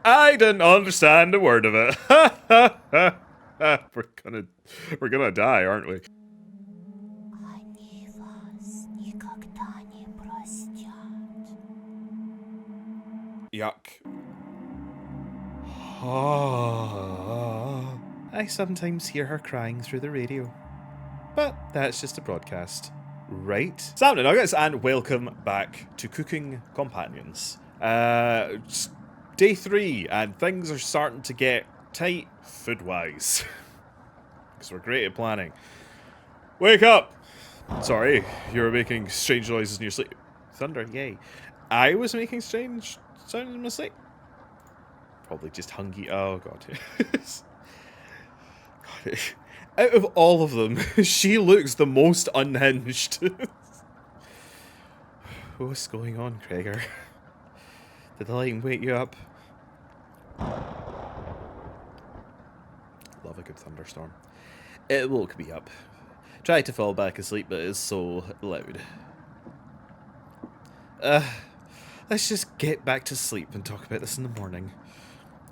I didn't understand a word of it. We're gonna die, aren't we? Они вас никогда не простят. Yuck. I sometimes hear her crying through the radio. But that's just a broadcast. Right? Salmon Nuggets, and welcome back to Cooking Companions. It's day 3, and things are starting to get tight food-wise. Because we're great at planning. Wake up! Sorry, you were making strange noises in your sleep. Thunder, yay. I was making strange sounds in my sleep. Probably just hungry. Oh, God. God. Out of all of them, she looks the most unhinged. What's going on, Gregor? Did the lighting wake you up? Love a good thunderstorm. It woke me up. Tried to fall back asleep, but it's so loud. Let's just get back to sleep and talk about this in the morning.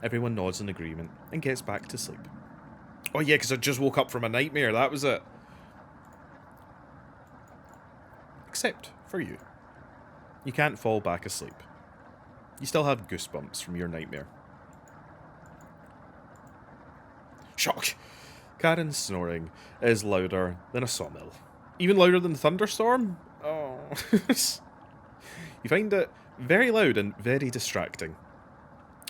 Everyone nods in agreement and gets back to sleep. Oh yeah, because I just woke up from a nightmare, that was it. Except for you. You can't fall back asleep. You still have goosebumps from your nightmare. Shock! Karen's snoring is louder than a sawmill. Even louder than a thunderstorm? Oh. You find it very loud and very distracting.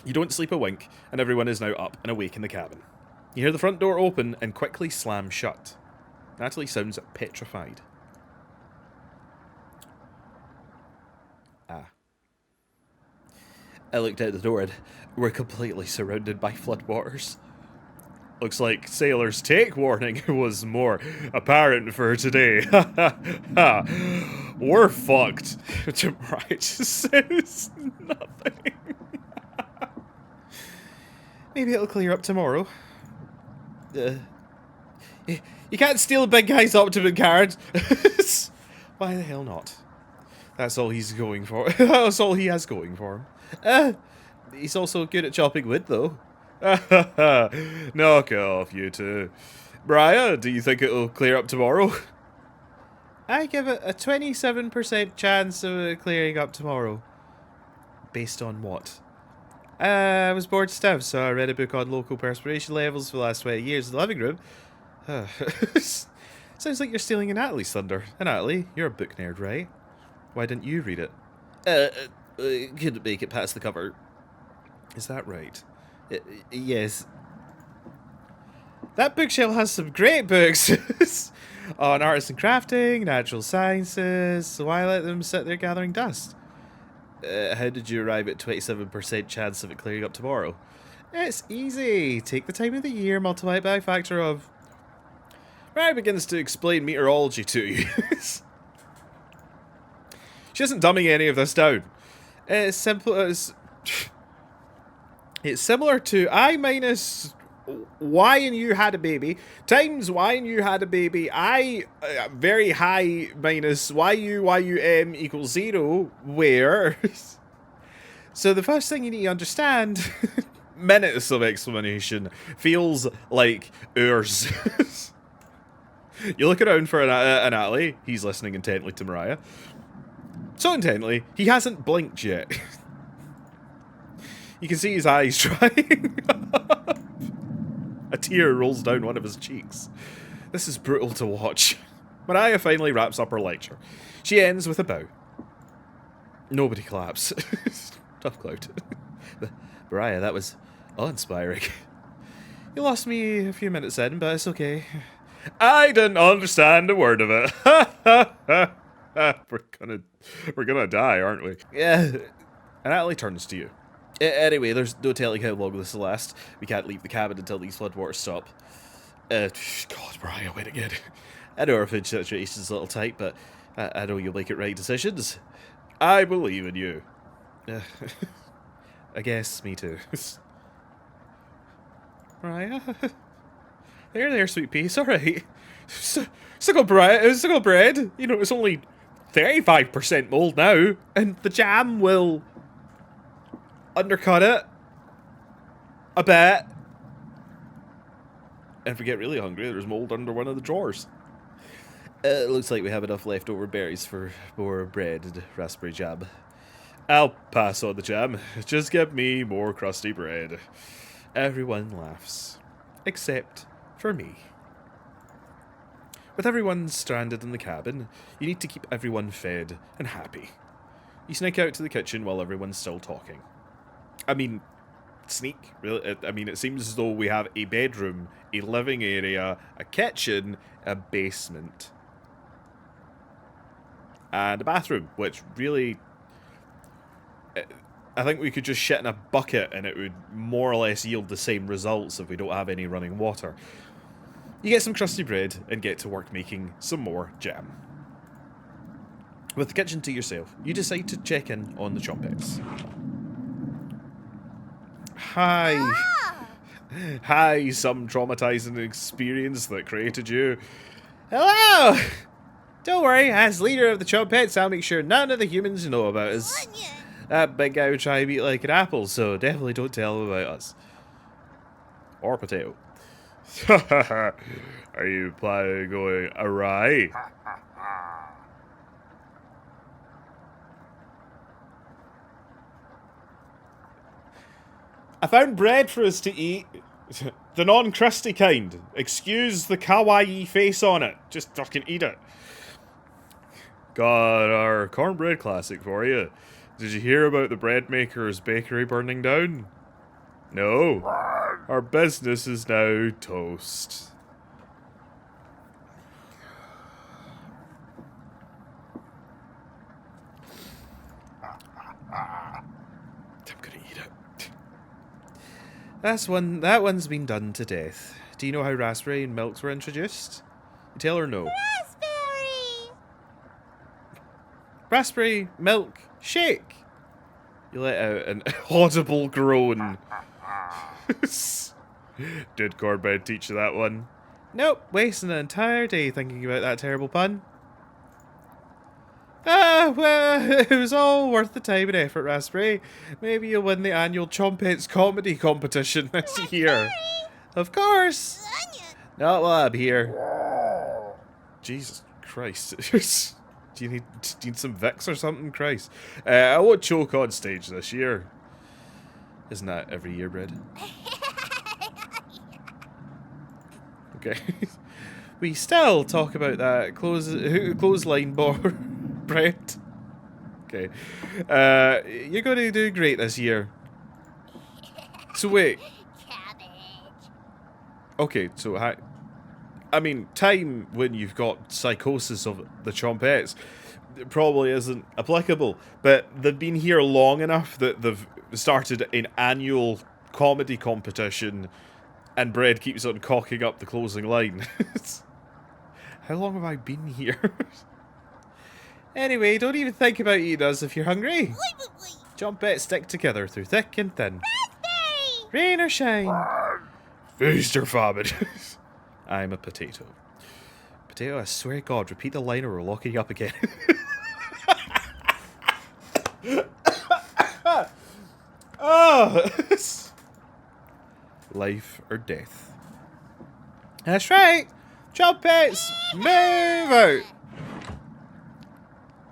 You don't sleep a wink, and everyone is now up and awake in the cabin. You hear the front door open and quickly slam shut. Natalie sounds petrified. I looked out the door and we're completely surrounded by floodwaters. Looks like sailors' take warning was more apparent for today. We're fucked. Mariah just says nothing. Maybe it'll clear up tomorrow. You can't steal a big guy's optimum card. Why the hell not? That's all he's going for. That's all he has going for him. He's also good at chopping wood, though. Knock off, you two. Mariah, do you think it'll clear up tomorrow? I give it a 27% chance of it clearing up tomorrow. Based on what? I was bored stiff, so I read a book on local perspiration levels for the last 20 years in the living room. Sounds like you're stealing Natalie's thunder. And Natalie, you're a book nerd, right? Why didn't you read it? Couldn't make it past the cover. Is that right? Yes. That bookshelf has some great books on arts and crafting, natural sciences, so why let them sit there gathering dust? How did you arrive at 27% chance of it clearing up tomorrow? It's easy. Take the time of the year, multiply it by a factor of... Mariah begins to explain meteorology to you. She isn't dumbing any of this down. It's simple as... It's similar to I minus Y and you had a baby times Y and you had a baby I very high minus YU equals 0 where so the first thing you need to understand minutes of explanation feels like hours. You look around for an Natalie. He's listening intently to Mariah, so intently he hasn't blinked yet. You can see his eyes drying up. A tear rolls down one of his cheeks. This is brutal to watch. Mariah finally wraps up her lecture. She ends with a bow. Nobody claps. Tough clout. Mariah, that was awe-inspiring. You lost me a few minutes in, but it's okay. I didn't understand a word of it. We're gonna die, aren't we? Yeah. And Natalie turns to you. Anyway, there's no telling how long this will last. We can't leave the cabin until these floodwaters stop. God, Mariah, wait again. I know our food situation's a little tight, but I know you'll make it right decisions. I believe in you. I guess me too. Mariah? There, sweet pea. It's alright. Suckle bread. You know, it's only 35% mold now, and the jam will undercut it. A bit. And if we get really hungry, there's mold under one of the drawers. It looks like we have enough leftover berries for more bread and raspberry jam. I'll pass on the jam. Just give me more crusty bread. Everyone laughs. Except for me. With everyone stranded in the cabin, you need to keep everyone fed and happy. You sneak out to the kitchen while everyone's still talking. I mean, sneak, really? I mean, it seems as though we have a bedroom, a living area, a kitchen, a basement, and a bathroom, which really... I think we could just shit in a bucket and it would more or less yield the same results if we don't have any running water. You get some crusty bread and get to work making some more jam. With the kitchen to yourself, you decide to check in on the Chompets. Hi. Ah! Hi, some traumatizing experience that created you. Hello! Don't worry, as leader of the Chompets, I'll make sure none of the humans know about us. Onion. That big guy would try to eat like an apple, so definitely don't tell him about us. Or potato. Are you planning on going awry? I found bread for us to eat. The non-crusty kind. Excuse the kawaii face on it. Just fucking eat it. Got our cornbread classic for you. Did you hear about the bread maker's bakery burning down? No. Our business is now toast. I'm gonna eat it. That one's been done to death. Do you know how raspberry and milks were introduced? You tell her no. Raspberry. Raspberry milk shake. You let out an audible groan. Did cornbread teach you that one? Nope, wasting an entire day thinking about that terrible pun. Ah, well, it was all worth the time and effort, Raspberry. Maybe you'll win the annual Chompets comedy competition this year. Of course. Onion. Not while I'm here. Jesus Christ. Do you need some Vicks or something? Christ. I won't choke on stage this year. Isn't that every year, Bread? Okay. We still talk about that clothesline board, Bread. Okay. You're going to do great this year. So wait. Cabbage. Okay, so I mean, time when you've got psychosis of the Chompets probably isn't applicable, but they've been here long enough that they've started an annual comedy competition and Bread keeps on cocking up the closing line. How long have I been here? Anyway, don't even think about eating us if you're hungry. Chompets stick together through thick and thin. Raspberry. Rain or shine. Feast or famine. I'm a potato. Potato, I swear to God, repeat the line or we're locking you up again. Oh! Life or death. That's right! Chompets, move out!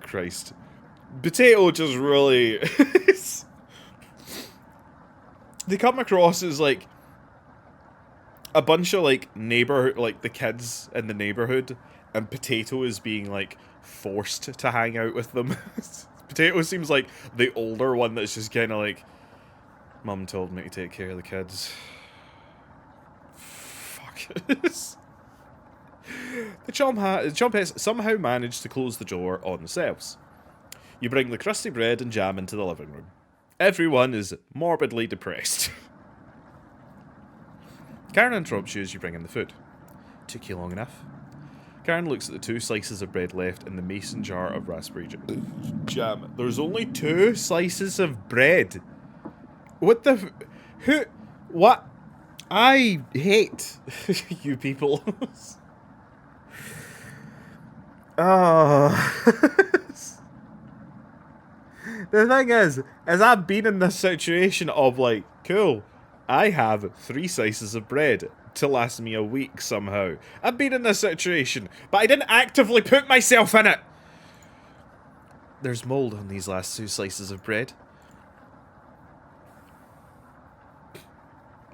Christ. Potato just really... They come across as like a bunch of like the kids in the neighborhood, and Potato is being like forced to hang out with them. Potato seems like the older one that's just kind of like, Mum told me to take care of the kids. Fuck. The Chompets somehow manage to close the door on themselves. You bring the crusty bread and jam into the living room. Everyone is morbidly depressed. Karen interrupts you as you bring in the food. Took you long enough. Karen looks at the 2 slices of bread left in the mason jar of raspberry jam. There's only 2 slices of bread. What the... Who... What? I hate you people. Oh. The thing is I've been in this situation of like, cool, I have 3 slices of bread to last me a week somehow. I've been in this situation, but I didn't actively put myself in it. There's mold on these last 2 slices of bread.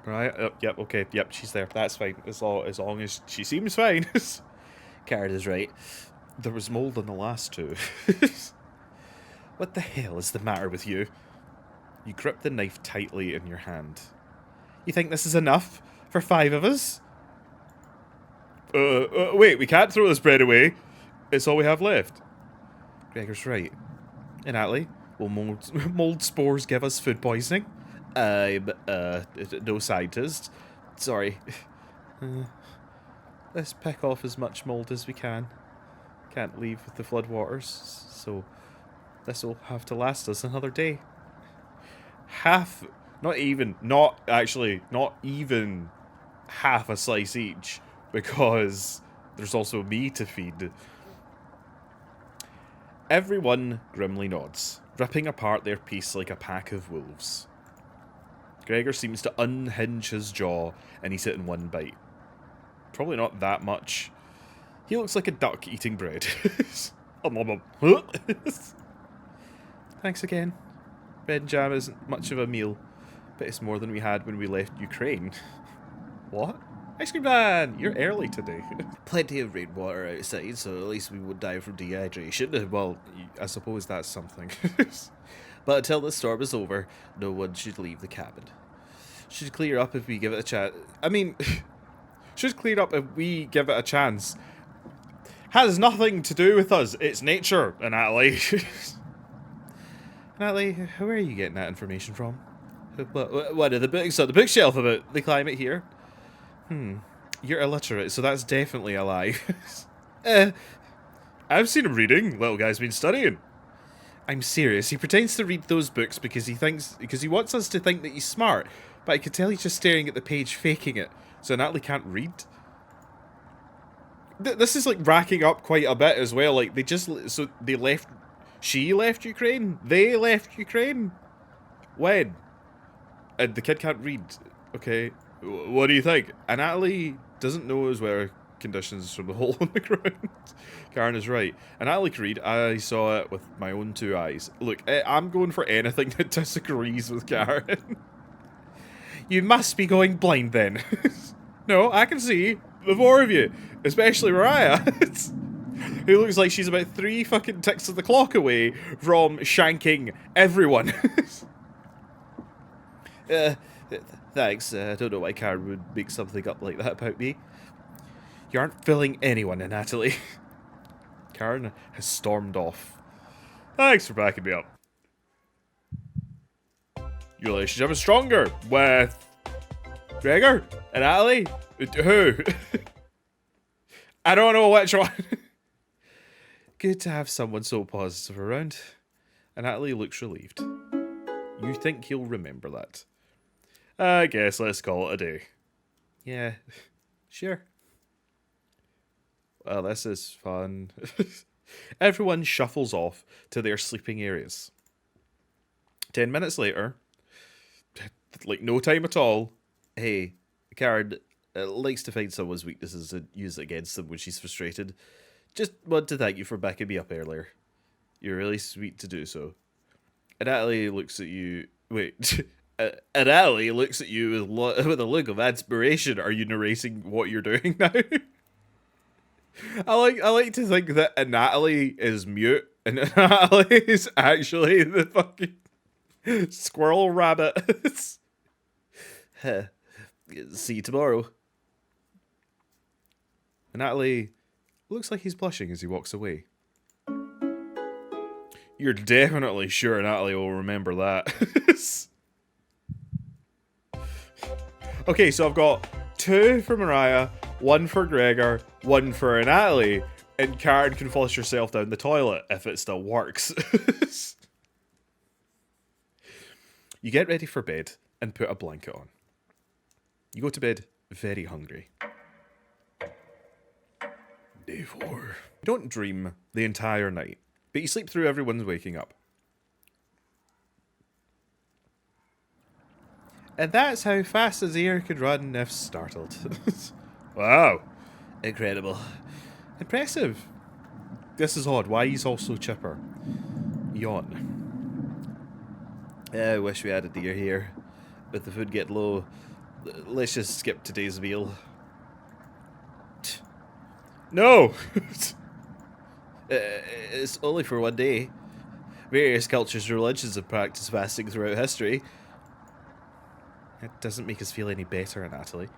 Right, yep, okay, yep, she's there. That's fine, as long as she seems fine. Karen is right. There was mold on the last 2. What the hell is the matter with you? You grip the knife tightly in your hand. You think this is enough for 5 of us? Wait, we can't throw this bread away. It's all we have left. Gregor's right. And Natalie, will mold spores give us food poisoning? I'm, no scientist. Sorry. Let's pick off as much mold as we can. Can't leave with the floodwaters, so this'll have to last us another day. Not even half a slice each, because there's also me to feed. Everyone grimly nods, ripping apart their piece like a pack of wolves. Gregor seems to unhinge his jaw, and he's eating one bite. Probably not that much. He looks like a duck eating bread. Thanks again. Bread and jam isn't much of a meal, but it's more than we had when we left Ukraine. What? Ice cream man! You're early today. Plenty of rainwater outside, so at least we won't die from dehydration. Well, I suppose that's something. But until the storm is over, no one should leave the cabin. Should clear up if we give it a chance. I mean, should clear up if we give it a chance. Has nothing to do with us. It's nature, Natalie. Natalie, where are you getting that information from? What are the books on the bookshelf about the climate here? You're illiterate, so that's definitely a lie. I've seen him reading. Little guy's been studying. I'm serious. He pretends to read those books because he wants us to think that he's smart. But I could tell he's just staring at the page, faking it. So Natalie can't read. This is like racking up quite a bit as well. Like she left Ukraine. They left Ukraine. When? And the kid can't read. Okay. What do you think? And Natalie doesn't know his weather conditions from the hole in the ground. Karen is right. And Natalie can read. I saw it with my own 2 eyes. Look, I'm going for anything that disagrees with Karen. You must be going blind then. No, I can see the 4 of you. Especially Mariah. Who looks like she's about 3 fucking ticks of the clock away from shanking everyone. Thanks. I don't know why Karen would make something up like that about me. You aren't fooling anyone, Natalie. Karen has stormed off. Thanks for backing me up. Your relationship is stronger with Gregor and Natalie. Who? I don't know which one. Good to have someone so positive around. And Natalie looks relieved. You think he'll remember that? I guess let's call it a day. Yeah, sure. Well, this is fun. Everyone shuffles off to their sleeping areas. 10 minutes later, like no time at all, hey, Karen likes to find someone's weaknesses and use it against them when she's frustrated. Just want to thank you for backing me up earlier. You're really sweet to do so. And Natalie looks at you... Wait... And Natalie looks at you with a look of admiration. Are you narrating what you're doing now? I like to think that Natalie is mute and Natalie is actually the fucking squirrel rabbit. See you tomorrow. And Natalie looks like he's blushing as he walks away. You're definitely sure Natalie will remember that. Okay, so I've got 2 for Mariah, 1 for Gregor, 1 for Natalie, and Karen can flush herself down the toilet if it still works. You get ready for bed and put a blanket on. You go to bed very hungry. Day 4. You don't dream the entire night, but you sleep through everyone's waking up. And that's how fast his ear could run if startled. Wow. Incredible. Impressive. This is odd. Why he's also chipper? Yawn. I wish we had a deer here. But the food get low. Let's just skip today's meal. No! It's only for one day. Various cultures and religions have practiced fasting throughout history. It doesn't make us feel any better, Natalie.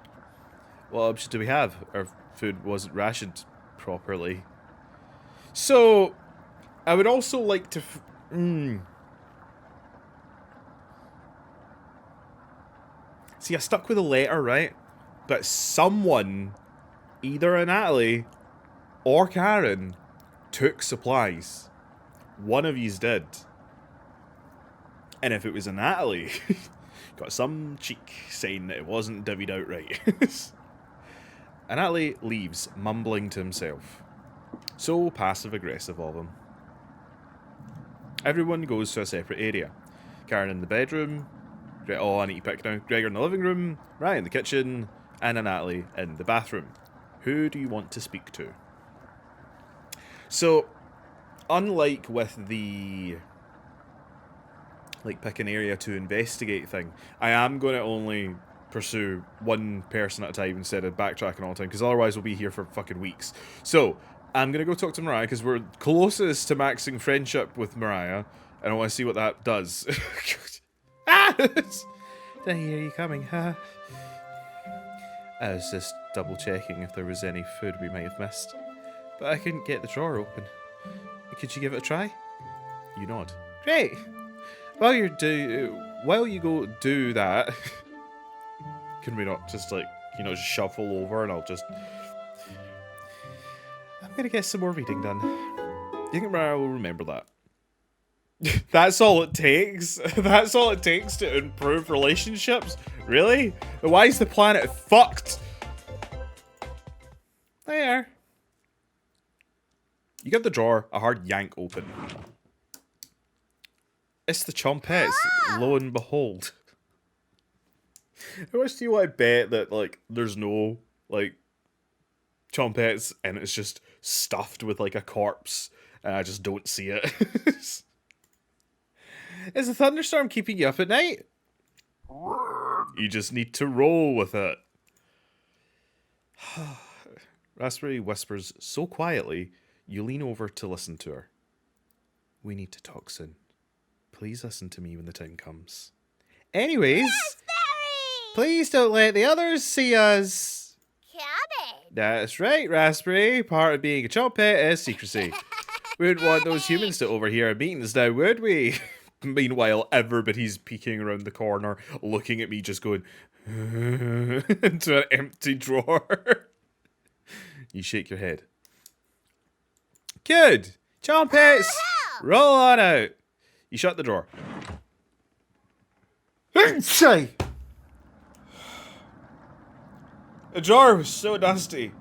What option do we have? Our food wasn't rationed properly. So, I would also like to... See, I stuck with a letter, right? But someone, either a Natalie or Karen, took supplies. One of yous did. And if it was a Natalie, got some cheek saying that it wasn't divvied out right. And Natalie leaves, mumbling to himself. So passive-aggressive of him. Everyone goes to a separate area. Karen in the bedroom. Oh, I need to pick now. Gregor in the living room. Mariah in the kitchen. And Natalie in the bathroom. Who do you want to speak to? So, unlike with the pick an area to investigate thing, I am going to only pursue one person at a time instead of backtracking all the time, because otherwise we'll be here for fucking weeks. So, I'm going to go talk to Mariah, because we're closest to maxing friendship with Mariah, and I want to see what that does. Ah! Did I hear you coming, huh? I was just double checking if there was any food we might have missed, but I couldn't get the drawer open. Could you give it a try? You nod. Great! While you go do that, can we not just just shuffle over and I'll just... I'm gonna get some more reading done. You think Mariah will remember that? That's all it takes? That's all it takes to improve relationships? Really? Why is the planet fucked? There. You give the drawer a hard yank open. It's the chompettes, lo and behold. How much do you want to bet that, there's no, chompettes and it's just stuffed with, a corpse and I just don't see it? Is the thunderstorm keeping you up at night? You just need to roll with it. Raspberry whispers so quietly, you lean over to listen to her. We need to talk soon. Please listen to me when the time comes. Anyways, Raspberry! Please don't let the others see us. Cabbage! That's right, Raspberry. Part of being a chompet is secrecy. We wouldn't want those humans to overhear our meetings now, would we? Meanwhile, everybody's peeking around the corner, looking at me just going into an empty drawer. You shake your head. Good! Chompets! Roll on out! You shut the drawer. The drawer was so dusty.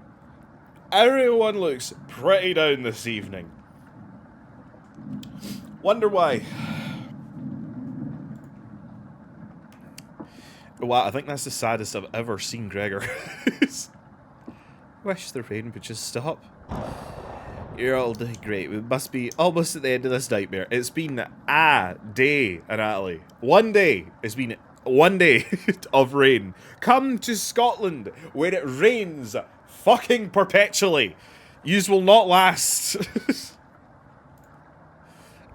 Everyone looks pretty down this evening. Wonder why. Wow, I think that's the saddest I've ever seen Gregor. Wish the rain would just stop. You're all doing great. We must be almost at the end of this nightmare. It's been a day, Natalie. One day. It's been 1 day of rain. Come to Scotland, where it rains fucking perpetually. Yous will not last.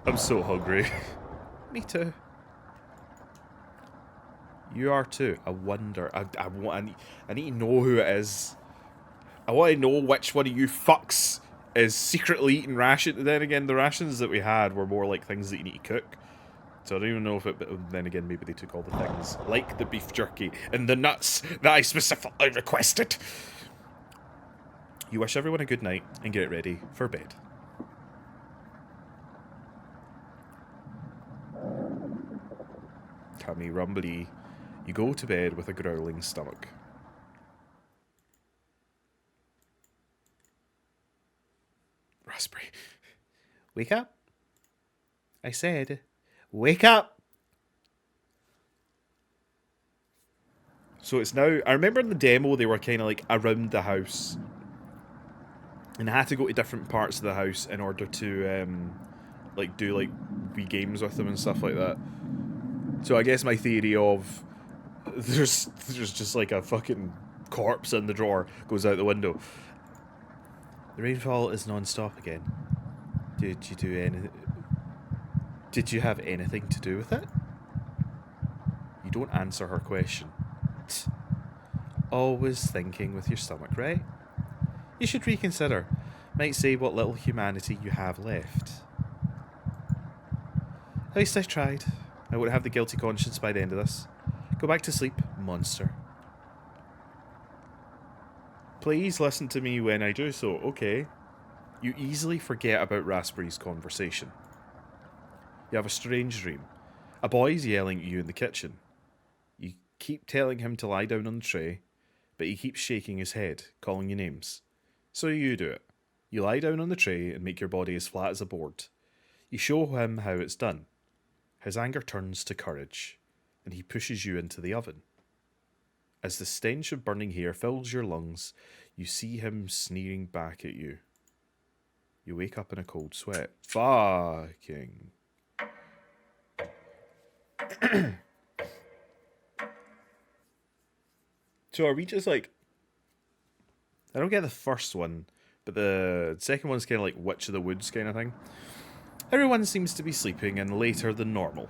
I'm so hungry. Me too. You are too. I wonder. I need to know who it is. I want to know which one of you fucks is secretly eating ration. Then again, the rations that we had were more like things that you need to cook. So I don't even know if it... But then again, maybe they took all the things. Like the beef jerky and the nuts that I specifically requested. You wish everyone a good night and get ready for bed. Tummy rumbly. You go to bed with a growling stomach. Raspberry. Wake up. I said, wake up. So it's now... I remember in the demo they were kind of like around the house. And I had to go to different parts of the house in order to like do like wee games with them and stuff like that. So I guess my theory of there's just like a fucking corpse in the drawer goes out the window. The rainfall is non-stop again. Did you do any... Did you have anything to do with it? You don't answer her question. Always thinking with your stomach, right? You should reconsider. Might say what little humanity you have left. At least I tried. I won't have the guilty conscience by the end of this. Go back to sleep, monster. Please listen to me when I do so, okay? You easily forget about Raspberry's conversation. You have a strange dream. A boy's yelling at you in the kitchen. You keep telling him to lie down on the tray, but he keeps shaking his head, calling you names. So you do it. You lie down on the tray and make your body as flat as a board. You show him how it's done. His anger turns to courage, and he pushes you into the oven. As the stench of burning hair fills your lungs, you see him sneering back at you. You wake up in a cold sweat. Fucking... So are we just like... I don't get the first one, but the second one's kind of like Witch of the Woods kind of thing. Everyone seems to be sleeping and later than normal,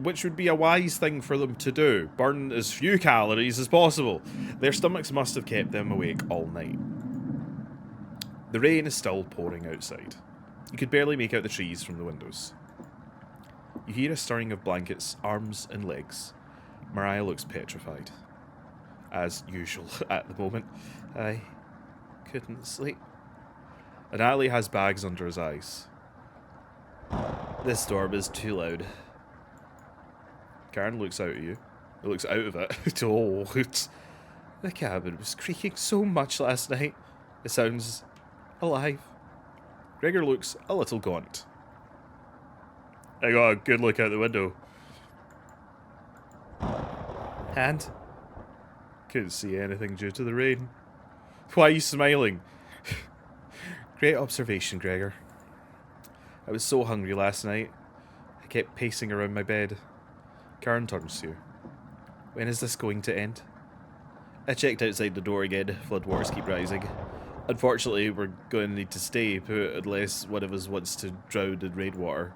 which would be a wise thing for them to do. Burn as few calories as possible. Their stomachs must have kept them awake all night. The rain is still pouring outside. You could barely make out the trees from the windows. You hear a stirring of blankets, arms and legs. Mariah looks petrified. As usual at the moment. I couldn't sleep. And Ali has bags under his eyes. This storm is too loud. Karen looks out at you. It looks out of it. Oh, the cabin was creaking so much last night. It sounds alive. Gregor looks a little gaunt. I got a good look out the window. And? Couldn't see anything due to the rain. Why are you smiling? Great observation, Gregor. I was so hungry last night. I kept pacing around my bed. Karen turns to you. When is this going to end? I checked outside the door again. Floodwaters keep rising. Unfortunately, we're going to need to stay put unless one of us wants to drown in rainwater.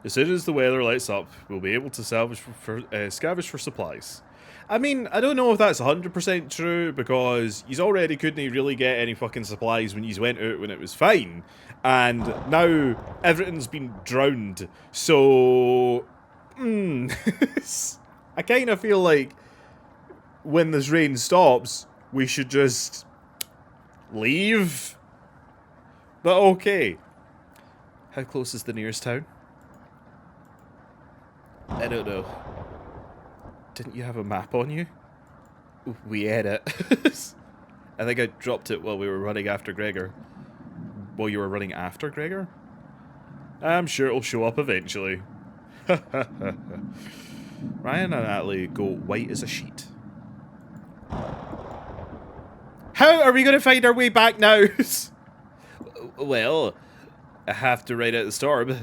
As soon as the weather lights up, we'll be able to scavenge for supplies. I mean, I don't know if that's 100% true, because you already couldn't really get any fucking supplies when you went out when it was fine. And now, everything's been drowned. So... I kind of feel like when this rain stops, we should just leave. But okay. How close is the nearest town? I don't know. Didn't you have a map on you? We had it. I think I dropped it while we were running after Gregor. While you were running after Gregor? I'm sure it'll show up eventually. Ryan and Natalie go white as a sheet. How are we going to find our way back now? Well, I have to ride out the storm.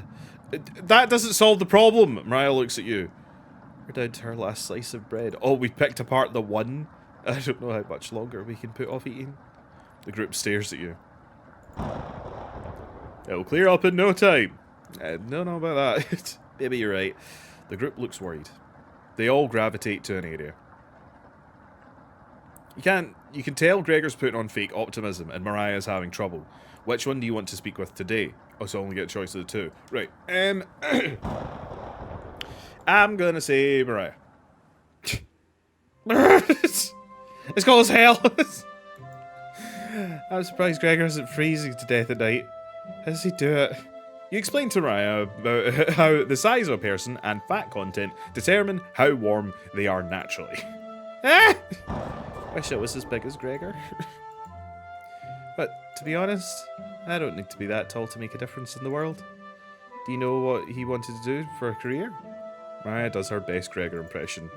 That doesn't solve the problem. Mariah looks at you. We're down to our last slice of bread. Oh, we picked apart the one. I don't know how much longer we can put off eating. The group stares at you. It'll clear up in no time. I don't know about that. Maybe you're right. The group looks worried. They all gravitate to an area. You can tell Gregor's putting on fake optimism and Mariah's having trouble. Which one do you want to speak with today? Oh, so I only get a choice of the two. Right. I'm gonna say Mariah. It's cold as hell. I'm surprised Gregor isn't freezing to death at night. How does he do it? You explain to Mariah about how the size of a person and fat content determine how warm they are naturally. Wish I was as big as Gregor. But to be honest, I don't need to be that tall to make a difference in the world. Do you know what he wanted to do for a career? Mariah does her best Gregor impression.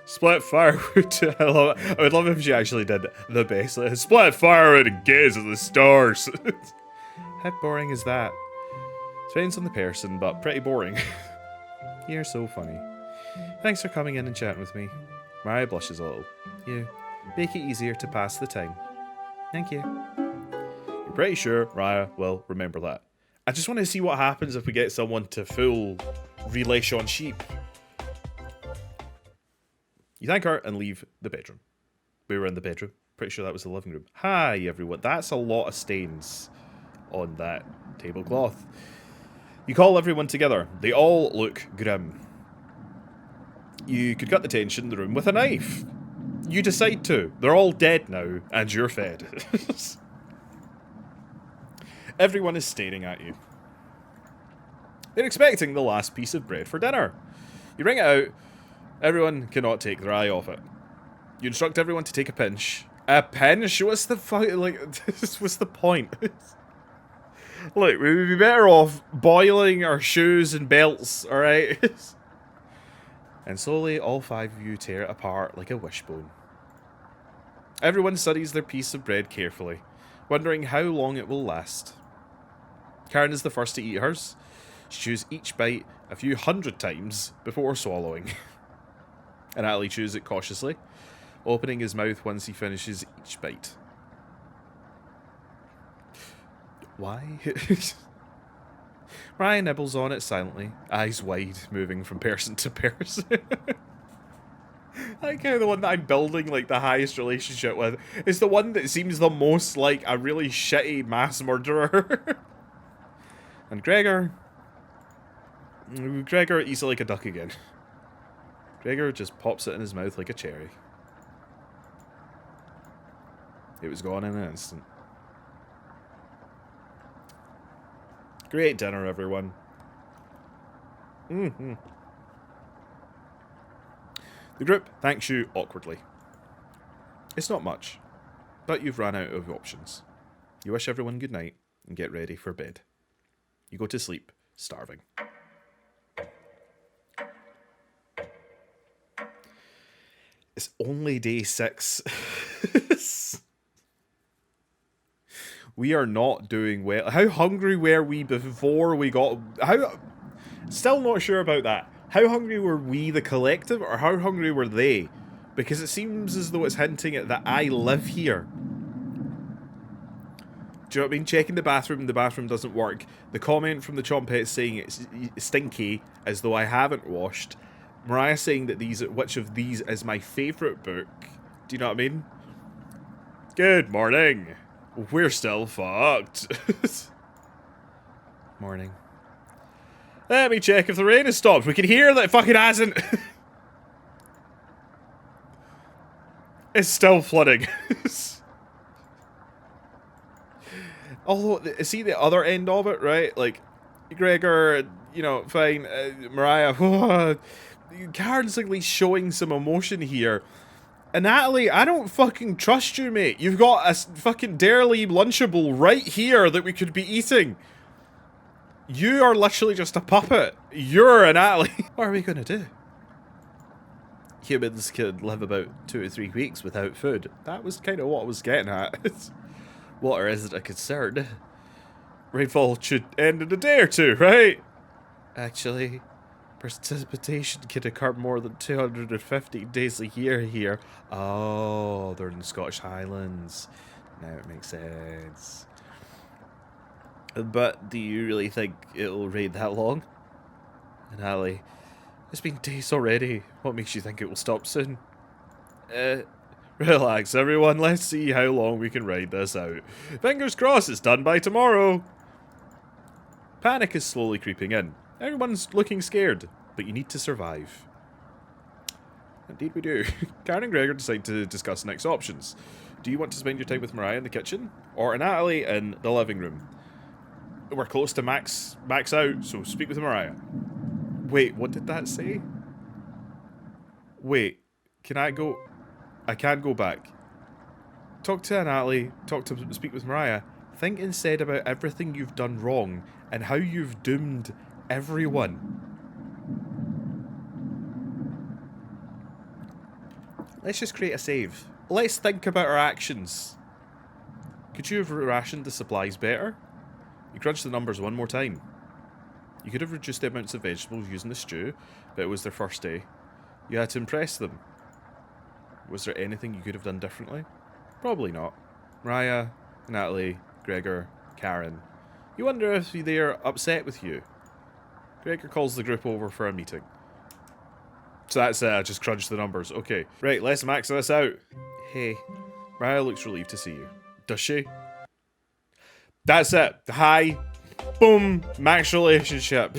Split firewood. I would love if she actually did the best. Like, split firewood and gaze at the stars. How boring is that? Depends on the person, but pretty boring. You're so funny. Thanks for coming in and chatting with me. Mariah blushes a little. You make it easier to pass the time. Thank you. I'm pretty sure Mariah will remember that. I just want to see what happens if we get someone to full relish on sheep. You thank her and leave the bedroom. We were in the bedroom. Pretty sure that was the living room. Hi, everyone. That's a lot of stains on that tablecloth. You call everyone together. They all look grim. You could cut the tension in the room with a knife. You decide to. They're all dead now, and you're fed. Everyone is staring at you. They're expecting the last piece of bread for dinner. You bring it out. Everyone cannot take their eye off it. You instruct everyone to take a pinch. A pinch? What's the fuck? Like, what's the point? Look, we would be better off boiling our shoes and belts, alright? And slowly, all 5 of you tear it apart like a wishbone. Everyone studies their piece of bread carefully, wondering how long it will last. Karen is the first to eat hers. She chews each bite a few hundred times before swallowing. And Ali chews it cautiously, opening his mouth once he finishes each bite. Why? Mariah nibbles on it silently, eyes wide, moving from person to person. I like how the one that I'm building like the highest relationship with is the one that seems the most like a really shitty mass murderer. And Gregor eats it like a duck again. Gregor just pops it in his mouth like a cherry. It was gone in an instant. Great dinner, everyone. The group thanks you awkwardly. It's not much, but you've run out of options. You wish everyone good night and get ready for bed. You go to sleep, starving. It's only day 6. We are not doing well. How hungry were we before we got... Still not sure about that. How hungry were we, the collective, or how hungry were they? Because it seems as though it's hinting at that I live here. Do you know what I mean? Checking the bathroom doesn't work. The comment from the Chompette saying it's stinky, as though I haven't washed. Mariah saying that which of these is my favourite book. Do you know what I mean? Good morning. We're still fucked. Morning. Let me check if the rain has stopped. We can hear that it fucking hasn't. It's still flooding. Although, see the other end of it, right? Like, Gregor, you know, fine. Mariah, Karen's like showing some emotion here. And Natalie, I don't fucking trust you, mate. You've got a fucking Dairy Lunchable right here that we could be eating. You are literally just a puppet. You're a Natalie. What are we gonna do? Humans could live about 2 or 3 weeks without food. That was kind of what I was getting at. Water isn't a concern. Rainfall should end in a day or 2, right? Actually, precipitation can occur more than 250 days a year here. Oh, they're in the Scottish Highlands. Now it makes sense. But do you really think it'll rain that long? And Ali, it's been days already. What makes you think it will stop soon? Relax, everyone. Let's see how long we can ride this out. Fingers crossed it's done by tomorrow. Panic is slowly creeping in. Everyone's looking scared, but you need to survive. Indeed we do. Karen and Gregor decide to discuss next options. Do you want to spend your time with Mariah in the kitchen? Or Natalie in the living room? We're close to max out, so speak with Mariah. Wait, what did that say? Wait, can I go... I can't go back. Talk to Natalie, speak with Mariah. Think instead about everything you've done wrong and how you've doomed everyone. Let's just create a save. Let's think about our actions. Could you have rationed the supplies better? You crunched the numbers one more time. You could have reduced the amounts of vegetables using the stew, but it was their first day. You had to impress them. Was there anything you could have done differently? Probably not. Mariah, Natalie, Gregor, Karen. You wonder if they're upset with you. Gregor calls the group over for a meeting. So that's it, I just crunched the numbers. Okay. Right, let's max this out. Hey. Mariah looks relieved to see you. Does she? That's it. Hi. Boom. Max relationship.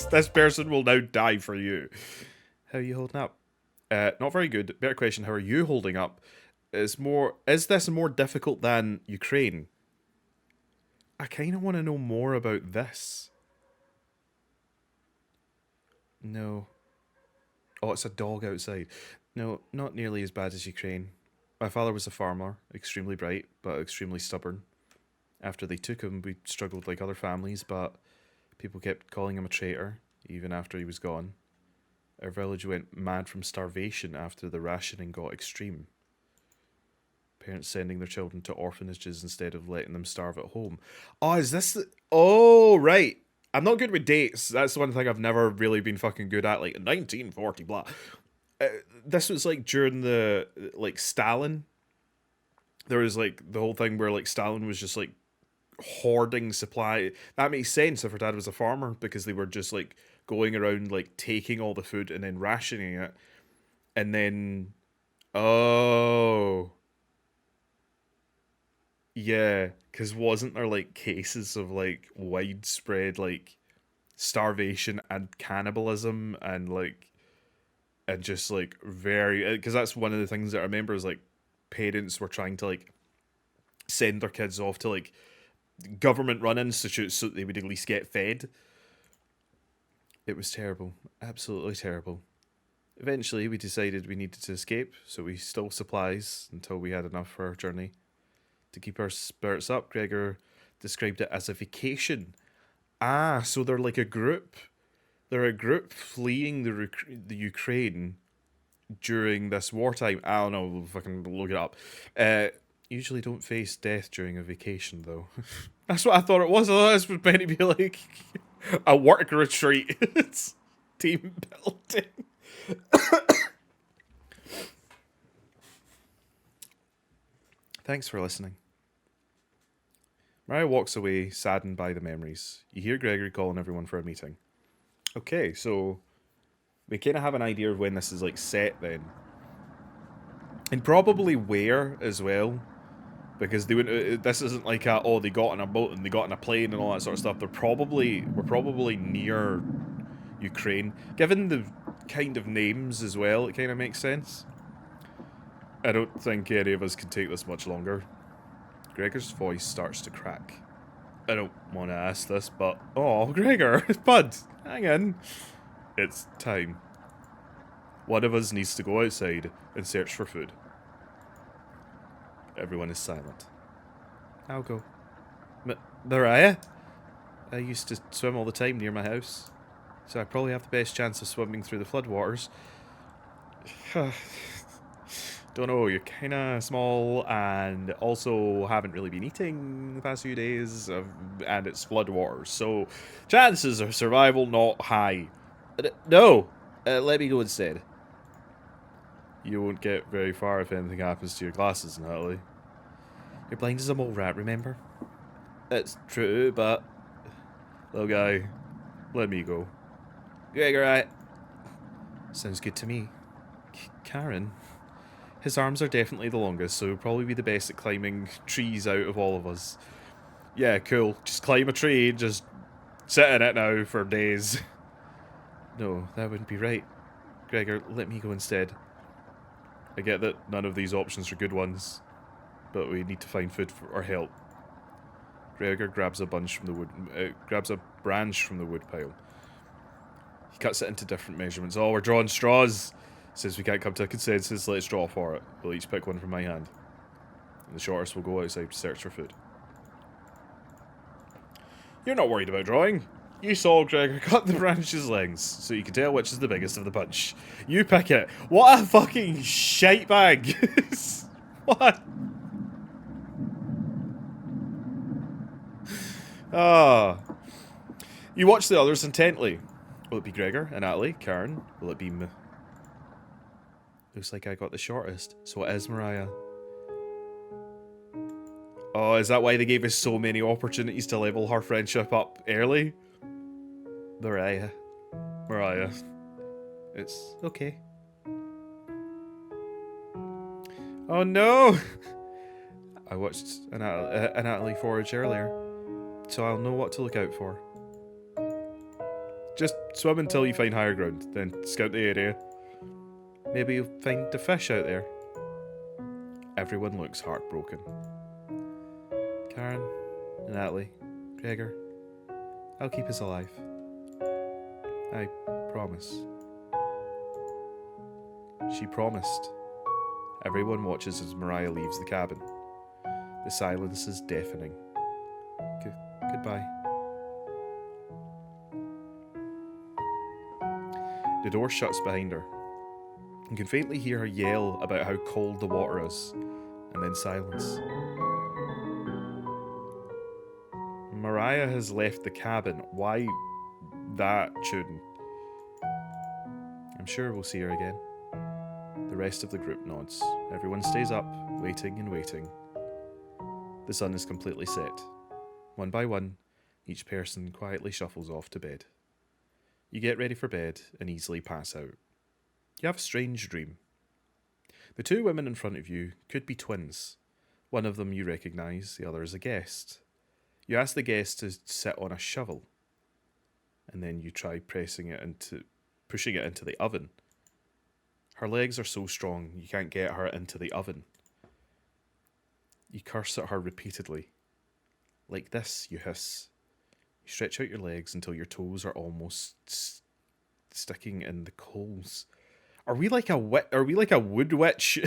This person will now die for you. How are you holding up? Not very good. Better question, how are you holding up? Is this more difficult than Ukraine? I kind of want to know more about this. No. Oh, it's a dog outside. No, not nearly as bad as Ukraine. My father was a farmer, extremely bright, but extremely stubborn. After they took him, we struggled like other families, but people kept calling him a traitor, even after he was gone. Our village went mad from starvation after the rationing got extreme. Parents sending their children to orphanages instead of letting them starve at home. Oh, is this the... Oh, right. I'm not good with dates. That's the one thing I've never really been fucking good at. Like, 1940, blah. This was, like, during the, like, Stalin. There was, like, the whole thing where, like, Stalin was just, like, hoarding supply. That makes sense if her dad was a farmer, because they were just, like, going around, like, taking all the food and then rationing it. And then... Oh... Yeah, because wasn't there, like, cases of, like, widespread, like, starvation and cannibalism and, like, and just, like, very... Because that's one of the things that I remember is, like, parents were trying to, like, send their kids off to, like, government-run institutes so that they would at least get fed. It was terrible. Absolutely terrible. Eventually, we decided we needed to escape, so we stole supplies until we had enough for our journey. To keep our spirits up, Gregor described it as a vacation. Ah, so they're like a group. They're a group fleeing the Ukraine during this wartime. I don't know, we'll fucking look it up. Usually don't face death during a vacation, though. That's what I thought it was. I thought this was meant to be like a work retreat. It's team building. Thanks for listening. Mariah walks away, saddened by the memories. You hear Gregory calling everyone for a meeting. Okay, so we kind of have an idea of when this is, like, set then. And probably where as well. Because they wouldn't, this isn't like a, oh, they got on a boat and they got on a plane and all that sort of stuff. We're probably near Ukraine. Given the kind of names as well, it kind of makes sense. I don't think any of us can take this much longer. Gregor's voice starts to crack. I don't want to ask this, but... Oh, Gregor! Bud! Hang in. It's time. One of us needs to go outside and search for food. Everyone is silent. I'll go. Mariah? I used to swim all the time near my house, so I probably have the best chance of swimming through the floodwaters. Don't know, you're kinda small and also haven't really been eating the past few days, and it's floodwaters, so chances of survival not high. No! Let me go instead. You won't get very far if anything happens to your glasses, Natalie. You're blind as a mole rat, remember? It's true, but... Little guy, let me go. Gregor, right? Sounds good to me. Karen? His arms are definitely the longest, so he'll probably be the best at climbing trees out of all of us. Yeah, cool. Just climb a tree and just sit in it now for days. No, that wouldn't be right. Gregor, let me go instead. I get that none of these options are good ones, but we need to find food for our help. Gregor grabs a branch from the wood pile. He cuts it into different measurements. Oh, we're drawing straws! Since we can't come to a consensus, let's draw for it. We'll each pick one from my hand. And the shortest will go outside to search for food. You're not worried about drawing. You saw Gregor cut the branch's lengths, so you can tell which is the biggest of the bunch. You pick it. What a fucking shite bag. What? Ah. You watch the others intently. Will it be Gregor and Natalie? Karen? Will it be Looks like I got the shortest, so it is Mariah. Oh, is that why they gave us so many opportunities to level her friendship up early? Mariah. It's okay. Oh no! I watched an Natalie Forage earlier, so I'll know what to look out for. Just swim until you find higher ground, then scout the area. Maybe you'll find the fish out there. Everyone looks heartbroken. Karen, Natalie, Gregor, I'll keep us alive. I promise. She promised. Everyone watches as Mariah leaves the cabin. The silence is deafening. Goodbye. The door shuts behind her. You can faintly hear her yell about how cold the water is, and then silence. Mariah has left the cabin. Why that tune? I'm sure we'll see her again. The rest of the group nods. Everyone stays up, waiting and waiting. The sun is completely set. One by one, each person quietly shuffles off to bed. You get ready for bed and easily pass out. You have a strange dream. The two women in front of you could be twins. One of them you recognise, the other is a guest. You ask the guest to sit on a shovel, and then you try pushing it into the oven. Her legs are so strong you can't get her into the oven. You curse at her repeatedly. Like this, you hiss. You stretch out your legs until your toes are almost sticking in the coals. Are we like a wood witch?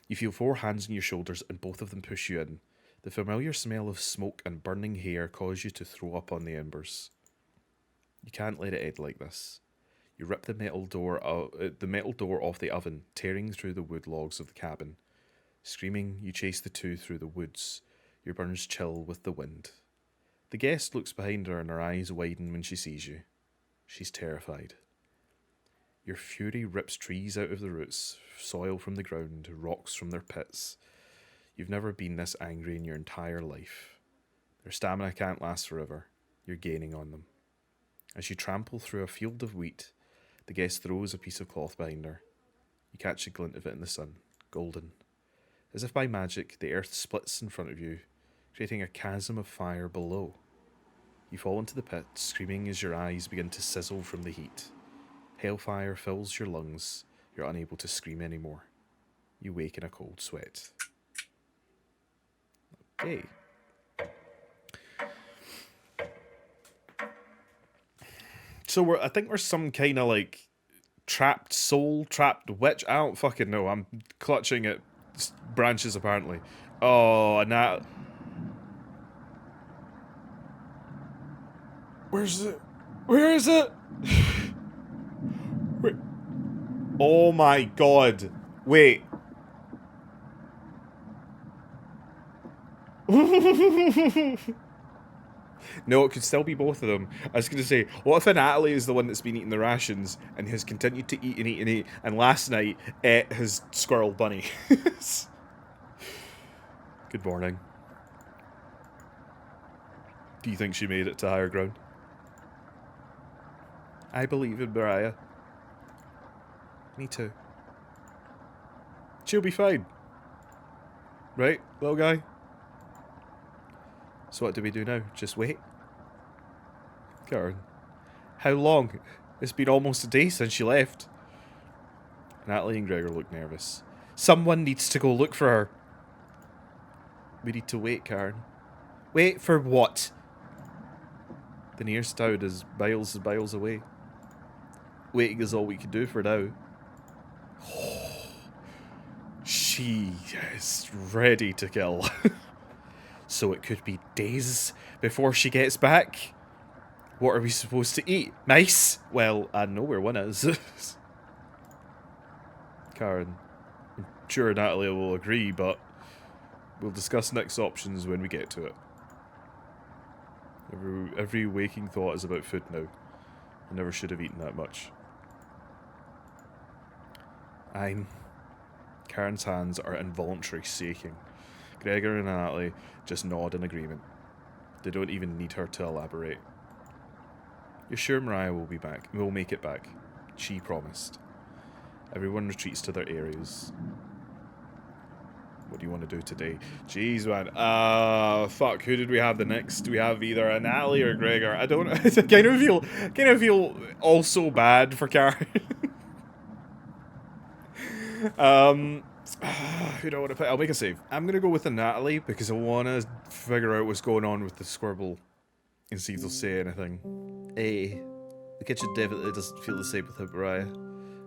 You feel 4 hands on your shoulders and both of them push you in. The familiar smell of smoke and burning hair cause you to throw up on the embers. You can't let it end like this. You rip the metal door off the oven, tearing through the wood logs of the cabin. Screaming, you chase the two through the woods. Your burns chill with the wind. The guest looks behind her and her eyes widen when she sees you. She's terrified. Your fury rips trees out of the roots, soil from the ground, rocks from their pits. You've never been this angry in your entire life. Their stamina can't last forever. You're gaining on them. As you trample through a field of wheat, the guest throws a piece of cloth behind her. You catch a glint of it in the sun, golden. As if by magic, the earth splits in front of you, creating a chasm of fire below. You fall into the pit, screaming as your eyes begin to sizzle from the heat. Hellfire fills your lungs. You're unable to scream anymore. You wake in a cold sweat. Okay. So I think we're some kind of like trapped soul, trapped witch. I don't fucking know. I'm clutching at branches apparently. Oh, and that. Where is it? Wait. Oh my god. Wait. No, it could still be both of them. I was going to say, what if Natalie is the one that's been eating the rations and has continued to eat and eat and eat, and last night ate his squirrel bunny? Good morning. Do you think she made it to higher ground? I believe in Mariah. Me too. She'll be fine. Right, little guy? So what do we do now? Just wait? Karen, how long? It's been almost a day since she left. Natalie and Gregor look nervous. Someone needs to go look for her. We need to wait, Karen. Wait for what? The nearest town is miles and miles away. Waiting is all we can do for now. She is ready to kill. So it could be days before she gets back. What are we supposed to eat? Mice? Well, I know where one is. Karen. I'm sure Natalie will agree, but we'll discuss next options when we get to it. Every waking thought is about food now. I never should have eaten that much. Karen's hands are involuntarily shaking. Gregor and Natalie just nod in agreement. They don't even need her to elaborate. You're sure Mariah will be back? We'll make it back. She promised. Everyone retreats to their areas. What do you want to do today? Jeez, man. Fuck. Who did we have the next? We have either a Natalie or Gregor. I don't. I kind of feel also bad for Karen. Who do I want to play? I'll make a save. I'm gonna go with the Natalie because I want to figure out what's going on with the Squirble and see if they'll say anything. Hey, the kitchen definitely doesn't feel the same without Mariah.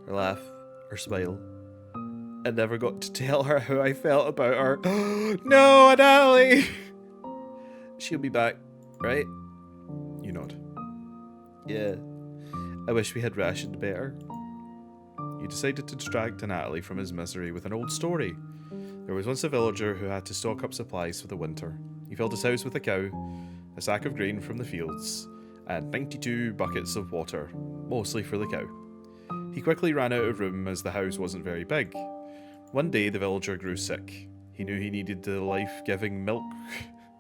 Her laugh, her smile. I never got to tell her how I felt about her. No, Natalie! She'll be back, right? You nod. Yeah. I wish we had rationed better. You decided to distract Natalie from his misery with an old story. There was once a villager who had to stock up supplies for the winter. He filled his house with a cow, a sack of grain from the fields, and 92 buckets of water, mostly for the cow. He quickly ran out of room as the house wasn't very big. One day the villager grew sick. He knew he needed the life-giving milk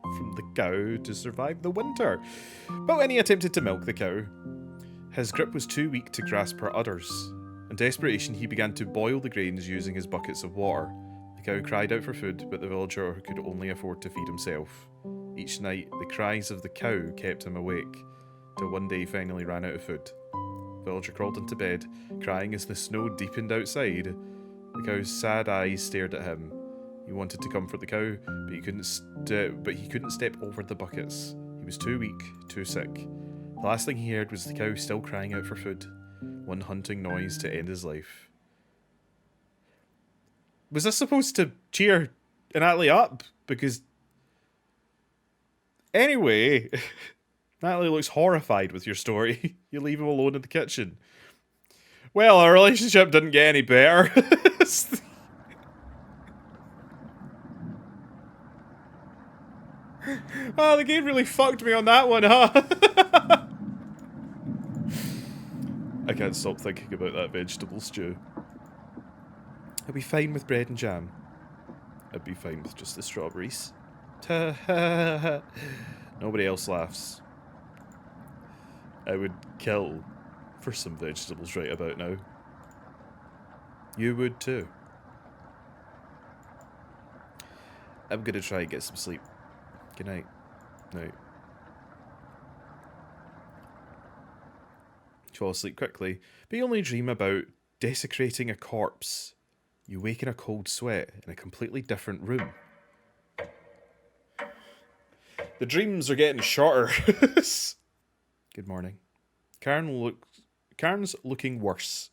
from the cow to survive the winter. But when he attempted to milk the cow, his grip was too weak to grasp her udders. In desperation, he began to boil the grains using his buckets of water. The cow cried out for food, but the villager could only afford to feed himself. Each night, the cries of the cow kept him awake, till one day he finally ran out of food. The villager crawled into bed, crying as the snow deepened outside. The cow's sad eyes stared at him. He wanted to comfort the cow, but he couldn't step over the buckets. He was too weak, too sick. The last thing he heard was the cow still crying out for food. One hunting noise to end his life. Was this supposed to cheer Natalie up? Because... Anyway, Natalie looks horrified with your story. You leave him alone in the kitchen. Well, our relationship didn't get any better. Oh, the game really fucked me on that one, huh? I can't stop thinking about that vegetable stew. I'd be fine with bread and jam. I'd be fine with just the strawberries. Nobody else laughs. I would kill for some vegetables right about now. You would too. I'm gonna try and get some sleep. Good night. Night. You fall asleep quickly, but you only dream about desecrating a corpse. You wake in a cold sweat in a completely different room. The dreams are getting shorter. Good morning. Karen's looking worse.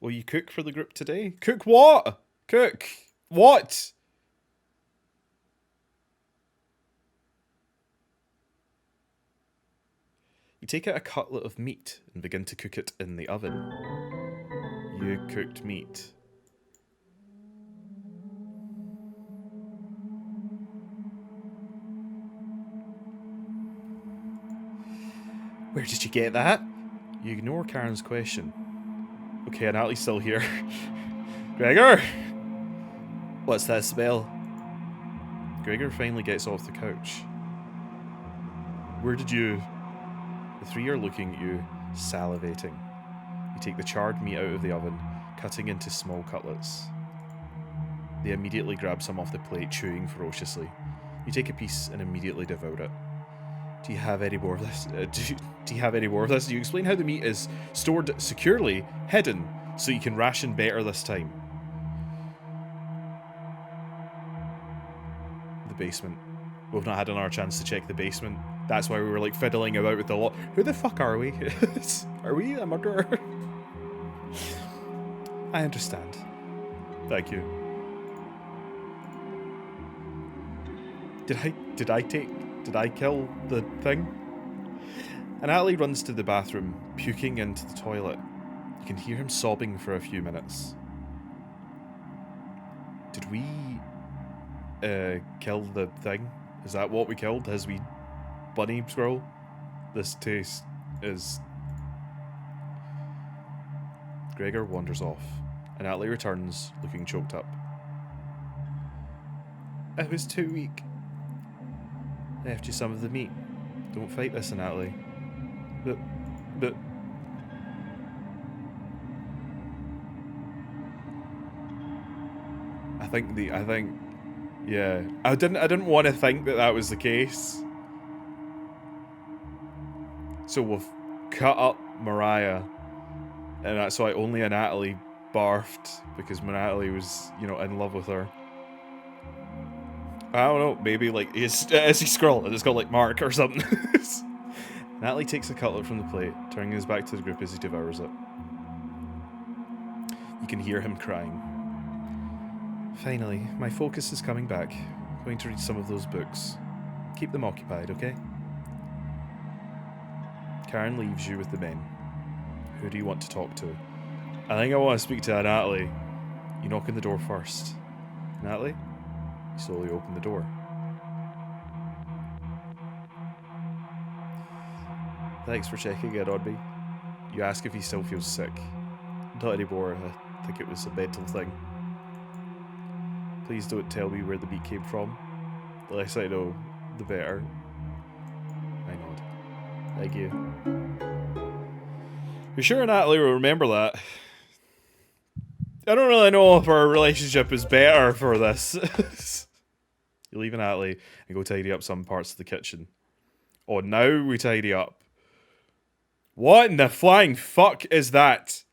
Will you cook for the group today? Cook what? Cook what? You take out a cutlet of meat and begin to cook it in the oven. You cooked meat. Where did you get that? You ignore Karen's question. Okay, Natalie's still here. Gregor! What's that smell? Gregor finally gets off the couch. Where did you... The three are looking at you, salivating. You take the charred meat out of the oven, cutting into small cutlets. They immediately grab some off the plate, chewing ferociously. You take a piece and immediately devour it. Do you have any more of this? Do you have any more of this? Do you explain how the meat is stored securely, hidden, so you can ration better this time? The basement. We've not had another chance to check the basement. That's why we were like fiddling about with the lot. Who the fuck are we? Are we a murderer? I understand. Thank you. Did I kill the thing? And Ali runs to the bathroom, puking into the toilet. You can hear him sobbing for a few minutes. Did we kill the thing? Is that what we killed? His wee bunny squirrel? This taste is... Gregor wanders off, and Atlee returns, looking choked up. I was too weak. I left you some of the meat. Don't fight this, Atlee. But... Yeah. I didn't want to think that was the case. So we've cut up Mariah, and that's why only Natalie barfed, because Natalie was, you know, in love with her. I don't know, maybe like is he Skrull and it's called like Mark or something. Natalie takes a cutlet from the plate, turning his back to the group as he devours it. You can hear him crying. Finally, my focus is coming back. I'm going to read some of those books. Keep them occupied, okay? Karen leaves you with the men. Who do you want to talk to? I think I want to speak to Natalie. You knock on the door first. Natalie? You slowly open the door. Thanks for checking in on me. You ask if he still feels sick. Not anymore. I think it was a mental thing. Please don't tell me where the meat came from. The less I know, the better. I nod. Thank you. You're sure Natalie will remember that? I don't really know if our relationship is better for this. You leave Natalie and go tidy up some parts of the kitchen. Oh, now we tidy up. What in the flying fuck is that?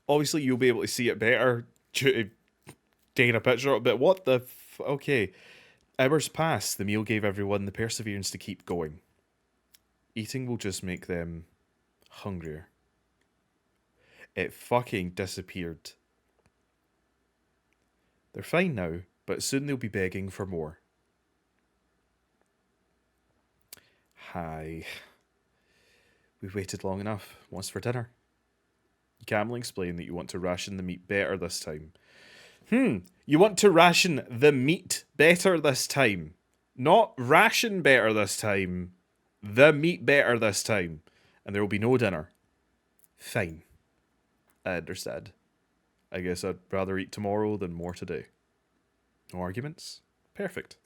Obviously, you'll be able to see it better due to taking a picture of it, but what the okay. Hours pass. The meal gave everyone the perseverance to keep going. Eating will just make them hungrier. It fucking disappeared. They're fine now, but soon they'll be begging for more. Hi. We've waited long enough. What's for dinner? You calmly explain that you want to ration the meat better this time. You want to ration the meat better this time. Not ration better this time. The meat better this time. And there will be no dinner. Fine. I understand. I guess I'd rather eat tomorrow than more today. No arguments? Perfect.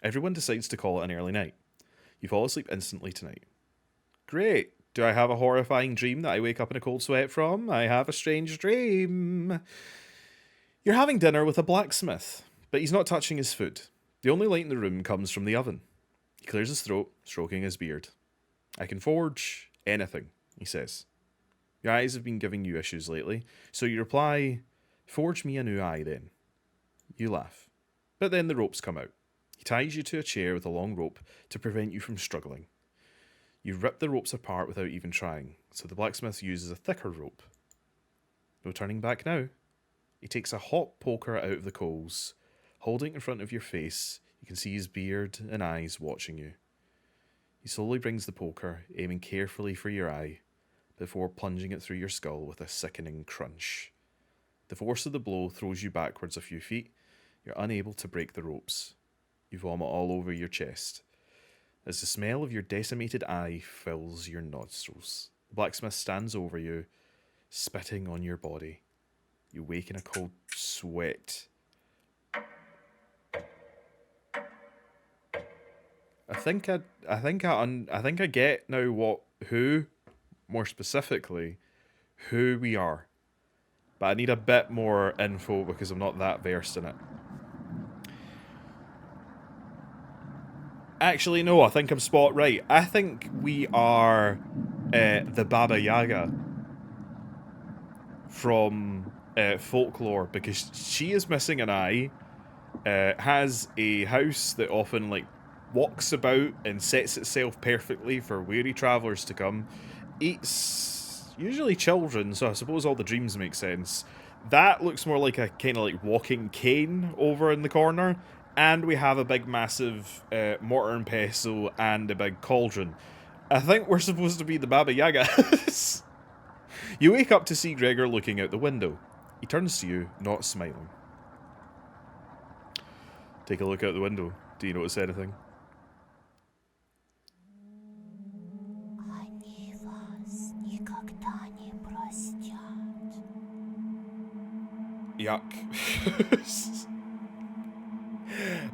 Everyone decides to call it an early night. You fall asleep instantly tonight. Great. Do I have a horrifying dream that I wake up in a cold sweat from? I have a strange dream. You're having dinner with a blacksmith, but he's not touching his food. The only light in the room comes from the oven. He clears his throat, stroking his beard. I can forge anything, he says. Your eyes have been giving you issues lately, so you reply, forge me a new eye then. You laugh. But then the ropes come out. He ties you to a chair with a long rope to prevent you from struggling. You rip the ropes apart without even trying, so the blacksmith uses a thicker rope. No turning back now. He takes a hot poker out of the coals. Holding it in front of your face, you can see his beard and eyes watching you. He slowly brings the poker, aiming carefully for your eye, before plunging it through your skull with a sickening crunch. The force of the blow throws you backwards a few feet. You're unable to break the ropes. You vomit all over your chest. As the smell of your decimated eye fills your nostrils, the blacksmith stands over you, spitting on your body. You wake in a cold sweat. I think I get now who, more specifically, who we are. But I need a bit more info because I'm not that versed in it. Actually, no, I think I'm spot right. I think we are the Baba Yaga from folklore, because she is missing an eye, has a house that often like walks about and sets itself perfectly for weary travellers to come, eats usually children, so I suppose all the dreams make sense. That looks more like a kind of like walking cane over in the corner. And we have a big massive mortar and pestle and a big cauldron. I think we're supposed to be the Baba Yagas. You wake up to see Gregor looking out the window. He turns to you, not smiling. Take a look out the window. Do you notice anything? Они вас никогда не простят. Yuck.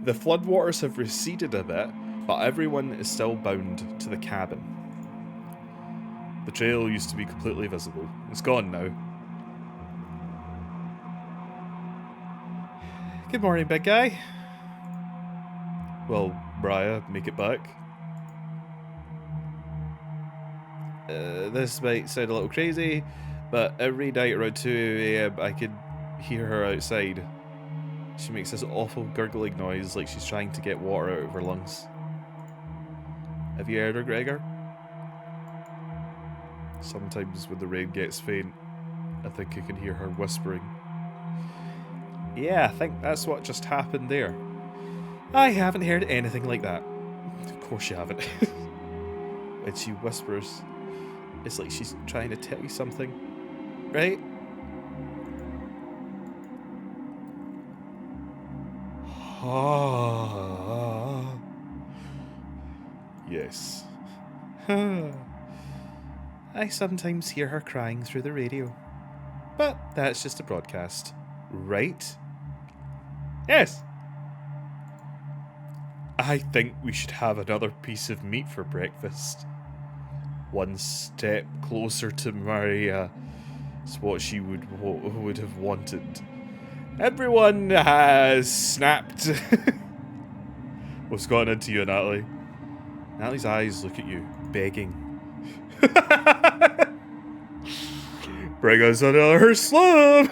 The floodwaters have receded a bit, but everyone is still bound to the cabin. The trail used to be completely visible. It's gone now. Good morning, big guy. Will Mariah make it back? This might sound a little crazy, but every night around 2 AM I could hear her outside. She makes this awful gurgling noise like she's trying to get water out of her lungs. Have you heard her, Gregor? Sometimes when the rain gets faint, I think I can hear her whispering. Yeah, I think that's what just happened there. I haven't heard anything like that. Of course you haven't. When she whispers, it's like she's trying to tell you something, right? Ah. Yes. I sometimes hear her crying through the radio. But that's just a broadcast, right? Yes. I think we should have another piece of meat for breakfast. One step closer to Mariah is what she would have wanted. Everyone has snapped. What's gone into you, Natalie? Natalie's eyes look at you, begging. Bring us another slab!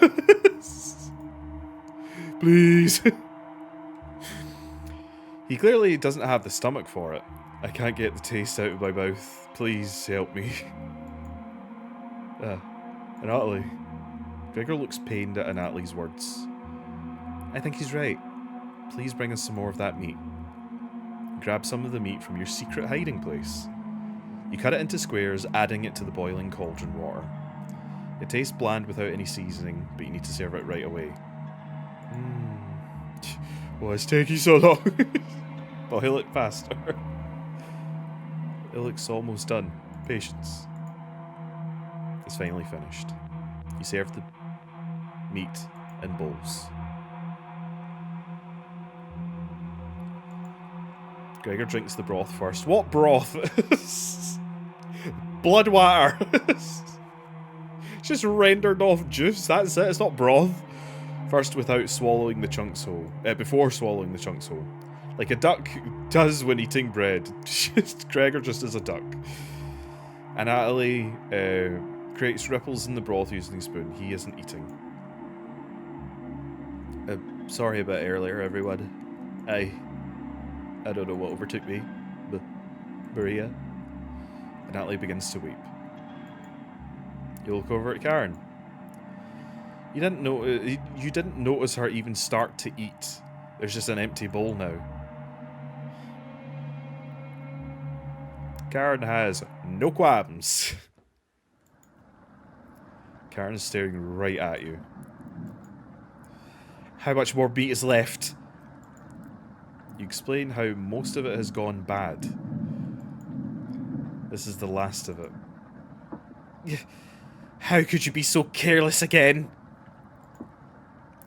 Please. He clearly doesn't have the stomach for it. I can't get the taste out of my mouth. Please help me. Natalie. Gregor looks pained at Natalie's words. I think he's right. Please bring us some more of that meat. Grab some of the meat from your secret hiding place. You cut it into squares, adding it to the boiling cauldron water. It tastes bland without any seasoning, but you need to serve it right away. Why is taking so long? Boil it faster. It looks almost done. Patience. It's finally finished. You serve the meat in bowls. Gregor drinks the broth first. What broth? Blood water. It's just rendered off juice. That's it. It's not broth. First, without swallowing the chunks whole. Before swallowing the chunks whole. Like a duck does when eating bread. Gregor just is a duck. And Natalie creates ripples in the broth using a spoon. He isn't eating. Sorry about earlier, everyone. I don't know what overtook me, but Maria. And Natalie begins to weep. You look over at Karen. You didn't notice her even start to eat. There's just an empty bowl now. Karen has no qualms. Karen is staring right at you. How much more meat is left? You explain how most of it has gone bad. This is the last of it. How could you be so careless again?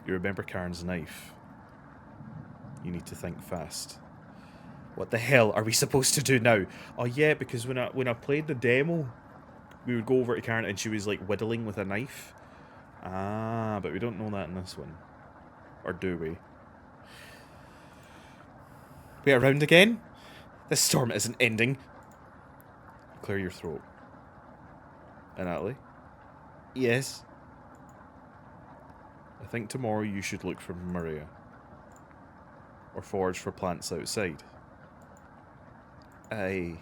You remember Karen's knife. You need to think fast. What the hell are we supposed to do now? Oh yeah, because when I played the demo, we would go over to Karen and she was like whittling with a knife. Ah, but we don't know that in this one. Or do we? Wait around again? This storm isn't ending. Clear your throat. And Natalie? Yes? I think tomorrow you should look for Mariah. Or forage for plants outside. I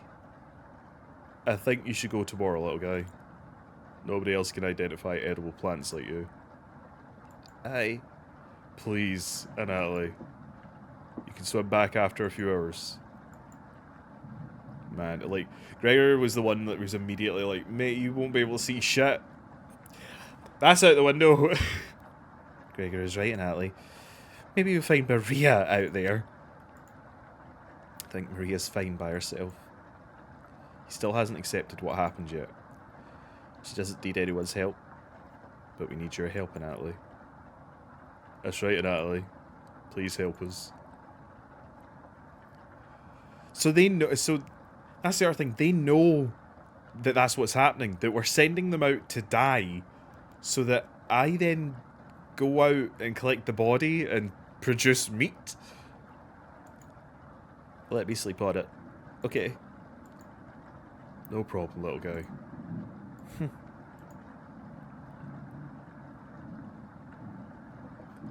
think you should go tomorrow, little guy. Nobody else can identify edible plants like you. Aye. Please, Natalie. You can swim back after a few hours. Man, like, Gregor was the one that was immediately like, mate, you won't be able to see shit. That's out the window. Gregor is right, Natalie. Maybe you'll find Maria out there. I think Maria's fine by herself. He still hasn't accepted what happened yet. She doesn't need anyone's help. But we need your help, Natalie. That's right, Natalie. Please help us. So they know. So that's the other thing. They know that that's what's happening. That we're sending them out to die, so that I then go out and collect the body and produce meat. Let me sleep on it. Okay. No problem, little guy.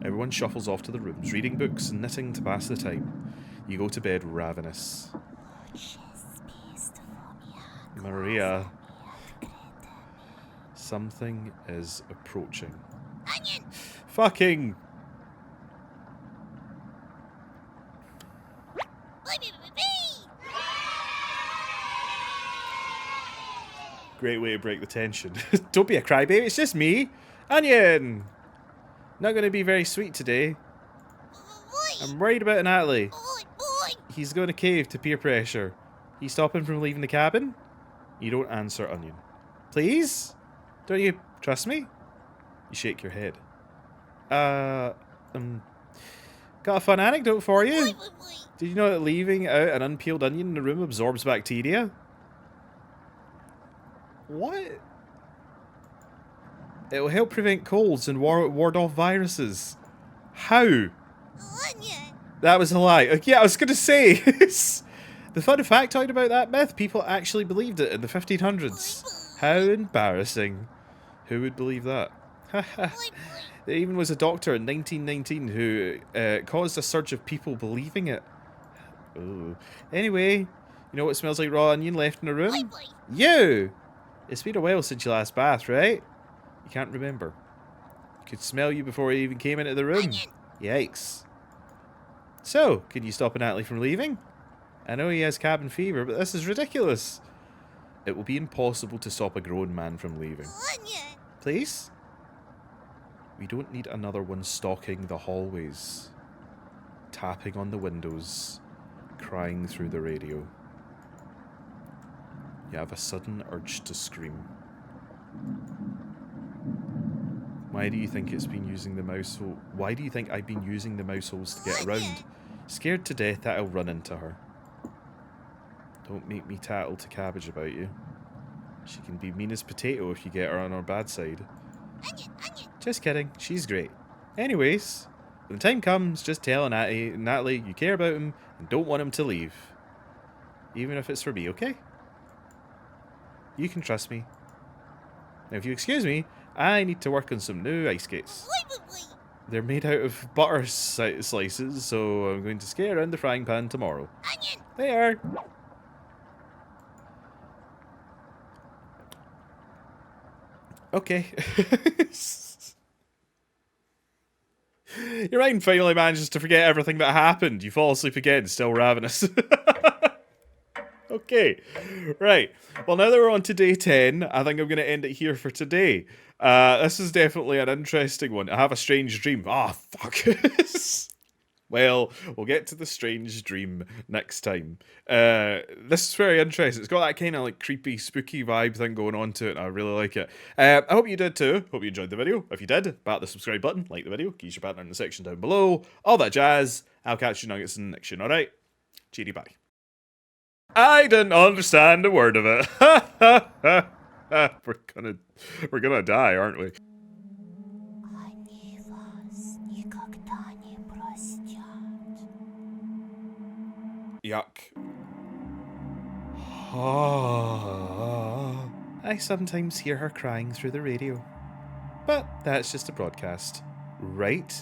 Everyone shuffles off to the rooms, reading books and knitting to pass the time. You go to bed ravenous. Maria. Something is approaching. Onion! Fucking... Great way to break the tension. Don't be a crybaby, it's just me. Onion! Not going to be very sweet today. I'm worried about Natalie. He's going to cave to peer pressure. You stop him from leaving the cabin? You don't answer, Onion. Please? Don't you trust me? You shake your head. Got a fun anecdote for you. Did you know that leaving out an unpeeled onion in the room absorbs bacteria? What? It will help prevent colds and ward off viruses. How? Onion! That was a lie. Yeah, I was going to say. The fun factoid about that myth, people actually believed it in the 1500s. How embarrassing. Who would believe that? There even was a doctor in 1919 who caused a surge of people believing it. Ooh. Anyway, you know what smells like raw onion left in a room? You! It's been a while since your last bath, right? You can't remember. Could smell you before he even came into the room. Onion. Yikes. So, can you stop Natalie from leaving? I know he has cabin fever, but this is ridiculous. It will be impossible to stop a grown man from leaving. Onion. Please? We don't need another one stalking the hallways, tapping on the windows, crying through the radio. You have a sudden urge to scream. Why do you think it's been using the mouse hole? Why do you think I've been using the mouse holes to get around? Scared to death that I'll run into her. Don't make me tattle to Cabbage about you. She can be mean as potato if you get her on her bad side. Onion, onion. Just kidding, she's great. Anyways, when the time comes, just tell Natalie you care about him and don't want him to leave. Even if it's for me, okay? You can trust me. Now if you excuse me, I need to work on some new ice skates. They're made out of butter slices, so I'm going to scare around the frying pan tomorrow. Onion. They are. Okay. Your mind finally manages to forget everything that happened. You fall asleep again, still ravenous. Okay, right. Well, now that we're on to day 10, I think I'm going to end it here for today. This is definitely an interesting one. I have a strange dream. Ah, fuck. Well, we'll get to the strange dream next time. This is very interesting. It's got that kind of like creepy, spooky vibe thing going on to it, and I really like it. I hope you did too. Hope you enjoyed the video. If you did, bat the subscribe button, like the video, keep your partner in the section down below, all that jazz. I'll catch you nuggets in the next one, alright? Cheery bye. I didn't understand a word of it. We're gonna die, aren't we? Они вас никогда не простят. Yuck. I sometimes hear her crying through the radio. But that's just a broadcast, right?